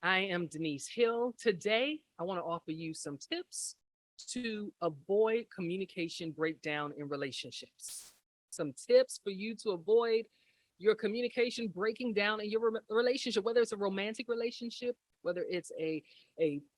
I am Denise Hill. Today, I want to offer you some tips to avoid communication breakdown in relationships. Some tips for you to avoid your communication breaking down in your relationship, whether it's a romantic relationship, whether it's a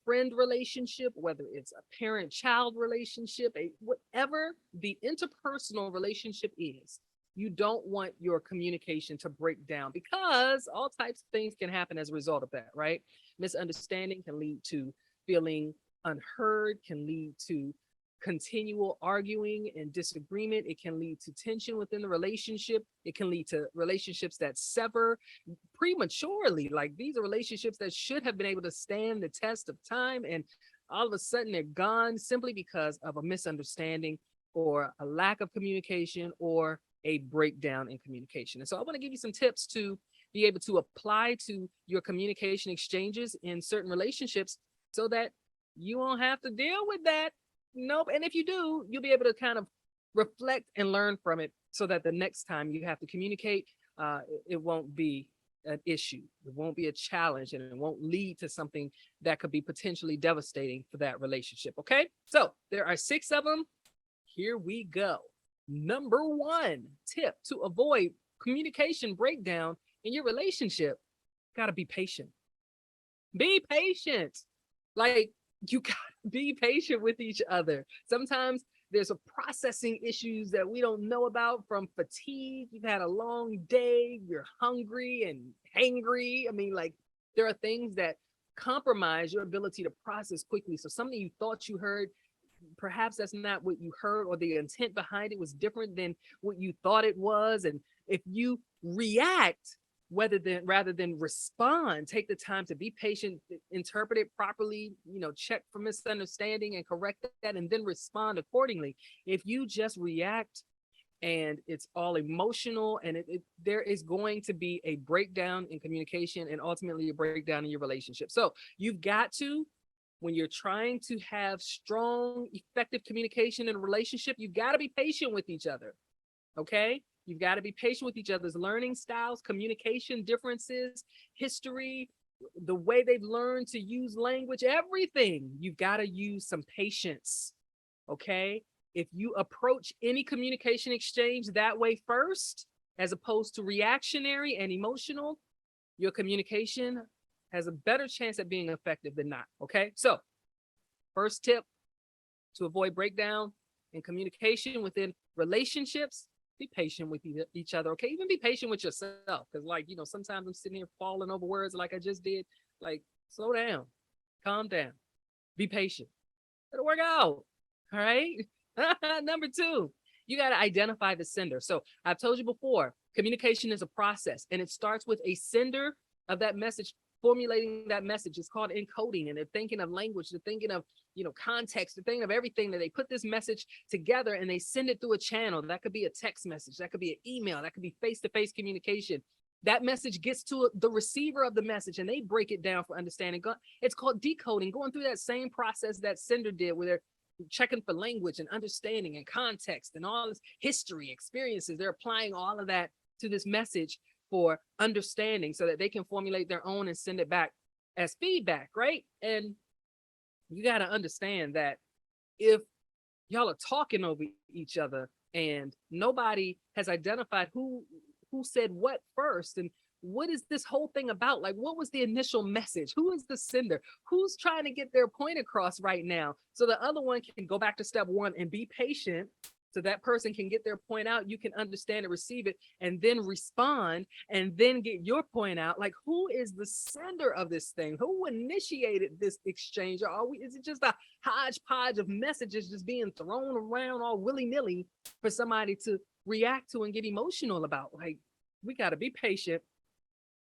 friend relationship, whether it's a parent-child relationship, whatever the interpersonal relationship is. You don't want your communication to break down because all types of things can happen as a result of that, right? Misunderstanding can lead to feeling unheard, can lead to continual arguing and disagreement. It can lead to tension within the relationship. It can lead to relationships that sever prematurely. Like these are relationships that should have been able to stand the test of time, and all of a sudden they're gone simply because of a misunderstanding or a lack of communication or a breakdown in communication. And so I want to give you some tips to be able to apply to your communication exchanges in certain relationships so that you won't have to deal with that. Nope. And if you do, you'll be able to kind of reflect and learn from it so that the next time you have to communicate, it won't be an issue. It won't be a challenge, and it won't lead to something that could be potentially devastating for that relationship. Okay. So there are 6 of them. Here we go. Number 1 tip to avoid communication breakdown in your relationship: gotta be patient. Be patient. Like, you gotta be patient with each other. Sometimes there's a processing issues that we don't know about from fatigue. You've had a long day, you're hungry and hangry. I mean, like, there are things that compromise your ability to process quickly. So something you thought you heard, perhaps that's not what you heard, or the intent behind it was different than what you thought it was. And if you react rather than respond, take the time to be patient, interpret it properly, check for misunderstanding and correct that, and then respond accordingly. If you just react and it's all emotional, and there is going to be a breakdown in communication and ultimately a breakdown in your relationship. So you've got to, when you're trying to have strong, effective communication in a relationship, you've got to be patient with each other. Okay? You've got to be patient with each other's learning styles, communication differences, history, the way they've learned to use language, everything. You've got to use some patience. Okay? If you approach any communication exchange that way first, as opposed to reactionary and emotional, your communication has a better chance at being effective than not. Okay. So, first tip to avoid breakdown in communication within relationships: be patient with each other. Okay. Even be patient with yourself. Cause, sometimes I'm sitting here falling over words like I just did. Like, slow down, calm down, be patient. It'll work out. All right. Number 2, you got to identify the sender. So, I've told you before, communication is a process, and it starts with a sender of that message formulating that message. Is called encoding, and they're thinking of language, they're thinking of context, they're thinking of everything, that they put this message together and they send it through a channel. That could be a text message, that could be an email, that could be face-to-face communication. That message gets to the receiver of the message, and they break it down for understanding. It's called decoding, going through that same process that sender did, where they're checking for language and understanding and context and all this history, experiences. They're applying all of that to this message for understanding so that they can formulate their own and send it back as feedback, right? And you got to understand that if y'all are talking over each other and nobody has identified who said what first, and what is this whole thing about? Like, what was the initial message? Who is the sender? Who's trying to get their point across right now? So the other one can go back to step 1 and be patient, so that person can get their point out. You can understand and receive it, and then respond, and then get your point out. Like, who is the sender of this thing? Who initiated this exchange? Or is it just a hodgepodge of messages just being thrown around all willy-nilly for somebody to react to and get emotional about? Like, we got to be patient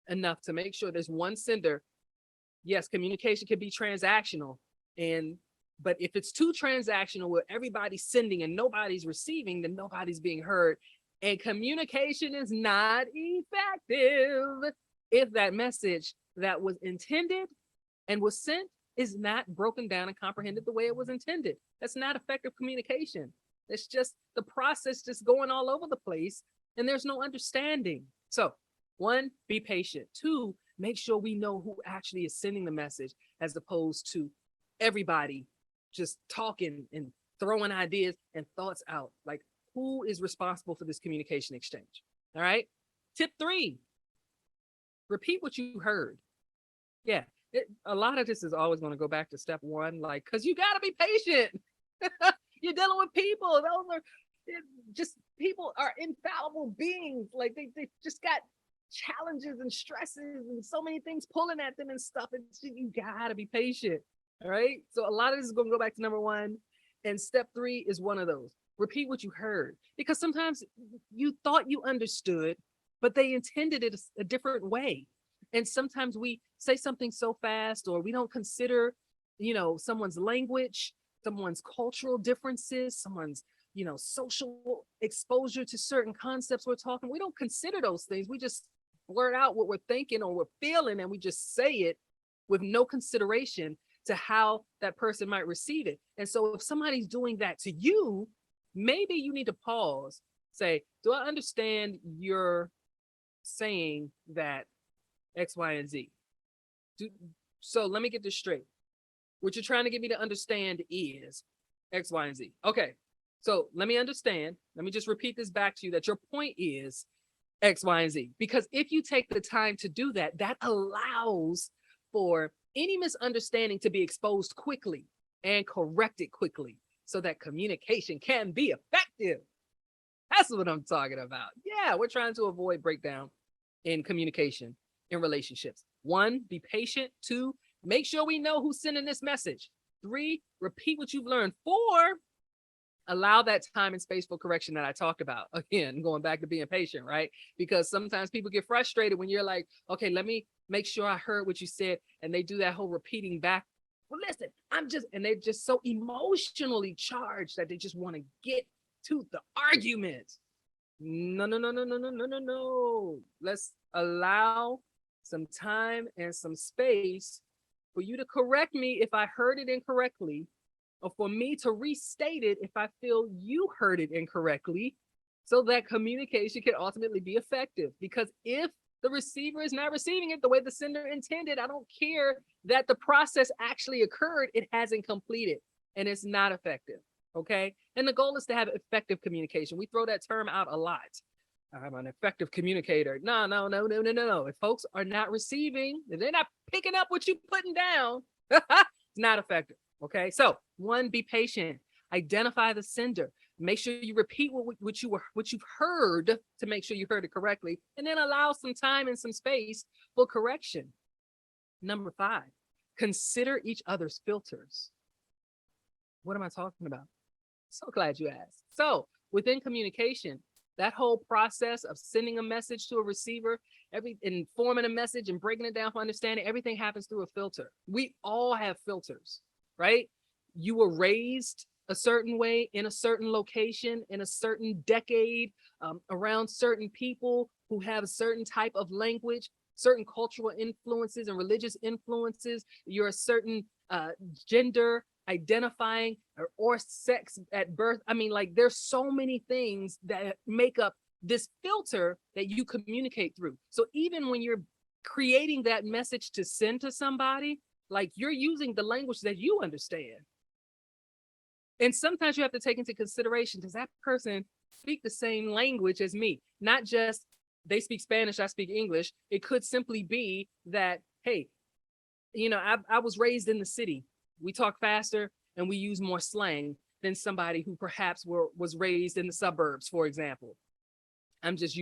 enough to make sure there's one sender. Yes, communication can be transactional, but if it's too transactional, where everybody's sending and nobody's receiving, then nobody's being heard, and communication is not effective if that message that was intended and was sent is not broken down and comprehended the way it was intended. That's not effective communication. It's just the process just going all over the place, and there's no understanding. So, 1, be patient. 2, make sure we know who actually is sending the message as opposed to everybody just talking and throwing ideas and thoughts out. Like, who is responsible for this communication exchange? All right. Tip 3, repeat what you heard. Yeah. A lot of this is always going to go back to step 1, like, because you got to be patient. You're dealing with people. Those are just people are infallible beings. Like they just got challenges and stresses and so many things pulling at them and stuff. And you gotta be patient. All right. So a lot of this is gonna go back to number 1. And step 3 is one of those. Repeat what you heard. Because sometimes you thought you understood, but they intended it a different way. And sometimes we say something so fast, or we don't consider, someone's language, someone's cultural differences, someone's, social exposure to certain concepts we're talking. We don't consider those things. We just blurt out what we're thinking or we're feeling, and we just say it with no consideration to how that person might receive it. And so if somebody's doing that to you, maybe you need to pause, say, do I understand you're saying that X, Y, and Z? So let me get this straight. What you're trying to get me to understand is X, Y, and Z. Okay, so let me understand. Let me just repeat this back to you, that your point is X, Y, and Z. Because if you take the time to do that, that allows for any misunderstanding to be exposed quickly and corrected quickly so that communication can be effective. That's what I'm talking about. Yeah, we're trying to avoid breakdown in communication in relationships. 1, be patient. 2, make sure we know who's sending this message. 3, repeat what you've learned. 4, allow that time and space for correction that I talked about. Again, going back to being patient, right? Because sometimes people get frustrated when you're like, okay, let me make sure I heard what you said. And they do that whole repeating back. Well, listen, and they're just so emotionally charged that they just want to get to the argument. No. Let's allow some time and some space for you to correct me if I heard it incorrectly, or for me to restate it if I feel you heard it incorrectly, so that communication can ultimately be effective. Because if the receiver is not receiving it the way the sender intended, I don't care that the process actually occurred, it hasn't completed and it's not effective. Okay. And the goal is to have effective communication. We throw that term out a lot. I'm an effective communicator. No. If folks are not receiving, if they're not picking up what you're putting down, it's not effective. Okay. So 1, be patient. Identify the sender. Make sure you repeat what you've heard to make sure you heard it correctly, and then allow some time and some space for correction. Number 5, consider each other's filters. What am I talking about? So glad you asked. So within communication, that whole process of sending a message to a receiver, and forming a message and breaking it down for understanding, everything happens through a filter. We all have filters, right? You were raised a certain way in a certain location, in a certain decade, around certain people who have a certain type of language, certain cultural influences and religious influences. You're a certain gender identifying or sex at birth. I mean, like, there's so many things that make up this filter that you communicate through. So even when you're creating that message to send to somebody, like, you're using the language that you understand. And sometimes you have to take into consideration, does that person speak the same language as me? Not just they speak Spanish, I speak English. It could simply be that, hey, I was raised in the city. We talk faster and we use more slang than somebody who perhaps was raised in the suburbs, for example. I'm just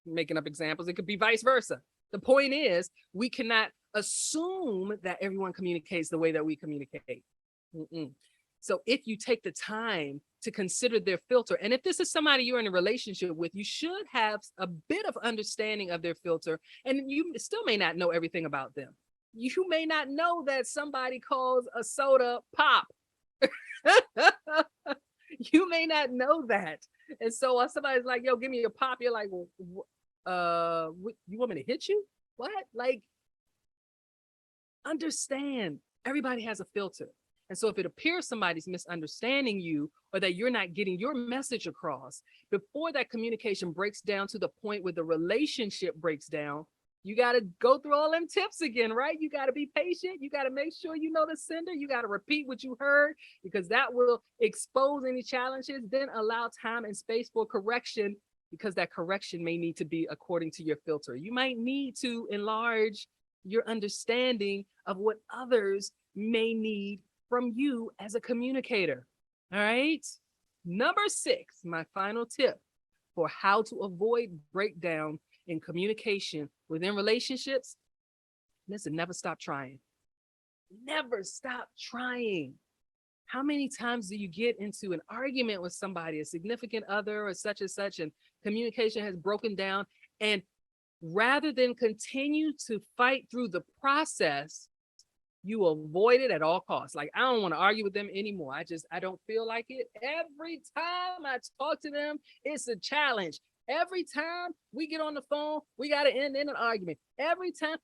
making up examples. It could be vice versa. The point is, we cannot assume that everyone communicates the way that we communicate. So if you take the time to consider their filter, and if this is somebody you're in a relationship with, you should have a bit of understanding of their filter, and you still may not know everything about them. You may not know that somebody calls a soda pop. You may not know that. And so when somebody's like, yo, give me a pop, you're like, well, you want me to hit you? What? Like, understand, everybody has a filter. And so if it appears somebody's misunderstanding you, or that you're not getting your message across, before that communication breaks down to the point where the relationship breaks down, You got to go through all them tips again, right? You got to be patient. You got to make sure you know the sender. You got to repeat what you heard because that will expose any challenges. Then allow time and space for correction because that correction may need to be according to your filter. You might need to enlarge your understanding of what others may need from you as a communicator. All right. Number 6, my final tip for how to avoid breakdown in communication within relationships. Listen, never stop trying. Never stop trying. How many times do you get into an argument with somebody, a significant other or such and such, and communication has broken down? And rather than continue to fight through the process, you avoid it at all costs. Like, I don't want to argue with them anymore. I don't feel like it. Every time I talk to them, it's a challenge. Every time we get on the phone, we got to end in an argument. Every time,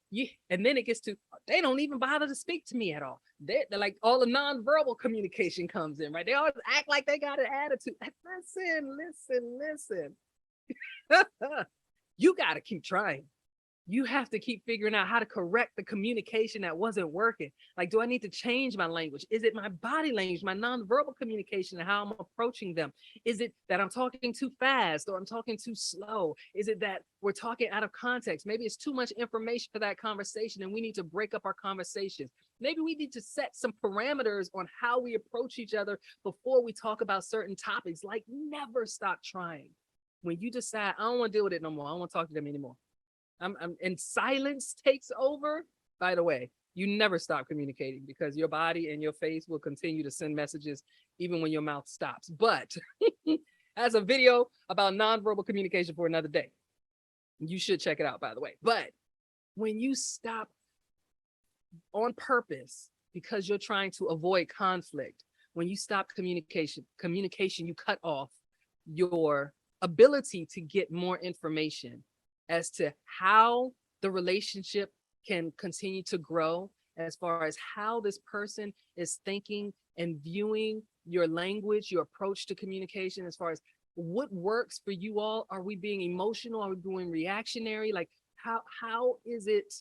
and then it gets to, they don't even bother to speak to me at all. They're like, all the nonverbal communication comes in, right? They always act like they got an attitude. Listen. You got to keep trying. You have to keep figuring out how to correct the communication that wasn't working. Like, do I need to change my language? Is it my body language, my nonverbal communication, and how I'm approaching them? Is it that I'm talking too fast or I'm talking too slow? Is it that we're talking out of context? Maybe it's too much information for that conversation and we need to break up our conversations. Maybe we need to set some parameters on how we approach each other before we talk about certain topics. Like, never stop trying. When you decide, I don't want to deal with it no more, I don't want to talk to them anymore, and silence takes over. By the way, you never stop communicating because your body and your face will continue to send messages even when your mouth stops. But as a video about nonverbal communication for another day, you should check it out, by the way. But when you stop on purpose because you're trying to avoid conflict, when you stop communication, you cut off your ability to get more information as to how the relationship can continue to grow, as far as how this person is thinking and viewing your language, your approach to communication, as far as what works for you all. Are we being emotional? Are we being reactionary? Like, how is it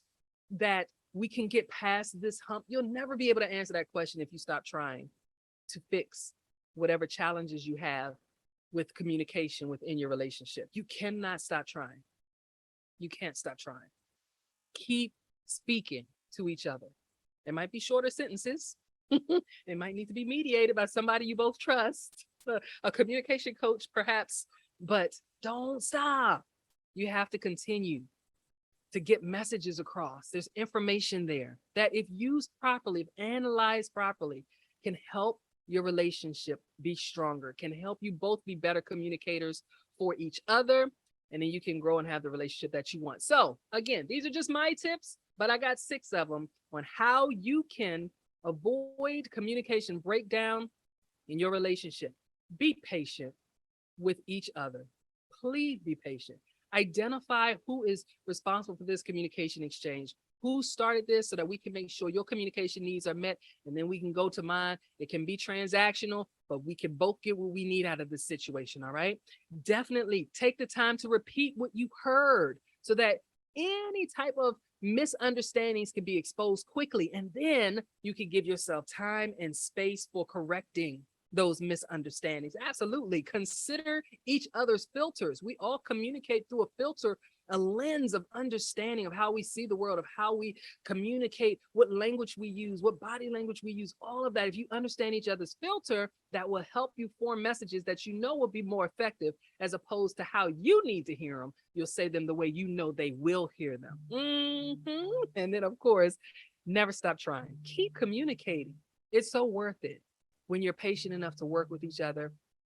that we can get past this hump? You'll never be able to answer that question if you stop trying to fix whatever challenges you have with communication within your relationship. You cannot stop trying. You can't stop trying. Keep speaking to each other. It might be shorter sentences. It might need to be mediated by somebody you both trust, a communication coach perhaps, but don't stop. You have to continue to get messages across. There's information there that, if used properly, if analyzed properly, can help your relationship be stronger, can help you both be better communicators for each other, and then you can grow and have the relationship that you want. So again, these are just my tips, but I got 6 of them on how you can avoid communication breakdown in your relationship. Be patient with each other. Please be patient. Identify who is responsible for this communication exchange, who started this, so that we can make sure your communication needs are met, and then we can go to mine. It can be transactional, but we can both get what we need out of this situation. All right. Definitely take the time to repeat what you heard so that any type of misunderstandings can be exposed quickly, and then you can give yourself time and space for correcting those misunderstandings. Absolutely. Consider each other's filters. We all communicate through a filter, a lens of understanding of how we see the world, of how we communicate, what language we use, what body language we use, all of that. If you understand each other's filter, that will help you form messages that you know will be more effective, as opposed to how you need to hear them. You'll say them the way you know they will hear them. And then, of course, never stop trying. Keep communicating. It's so worth it. When you're patient enough to work with each other,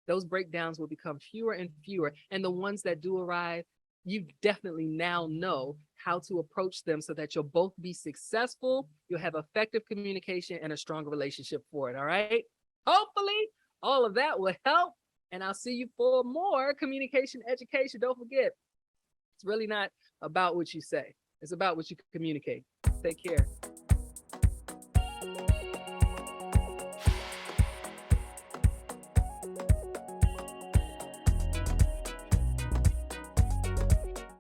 those breakdowns will become fewer and fewer. And the ones that do arrive, you definitely now know how to approach them so that you'll both be successful. You'll have effective communication and a stronger relationship for it. All right. Hopefully, all of that will help. And I'll see you for more communication education. Don't forget, it's really not about what you say, it's about what you communicate. Take care.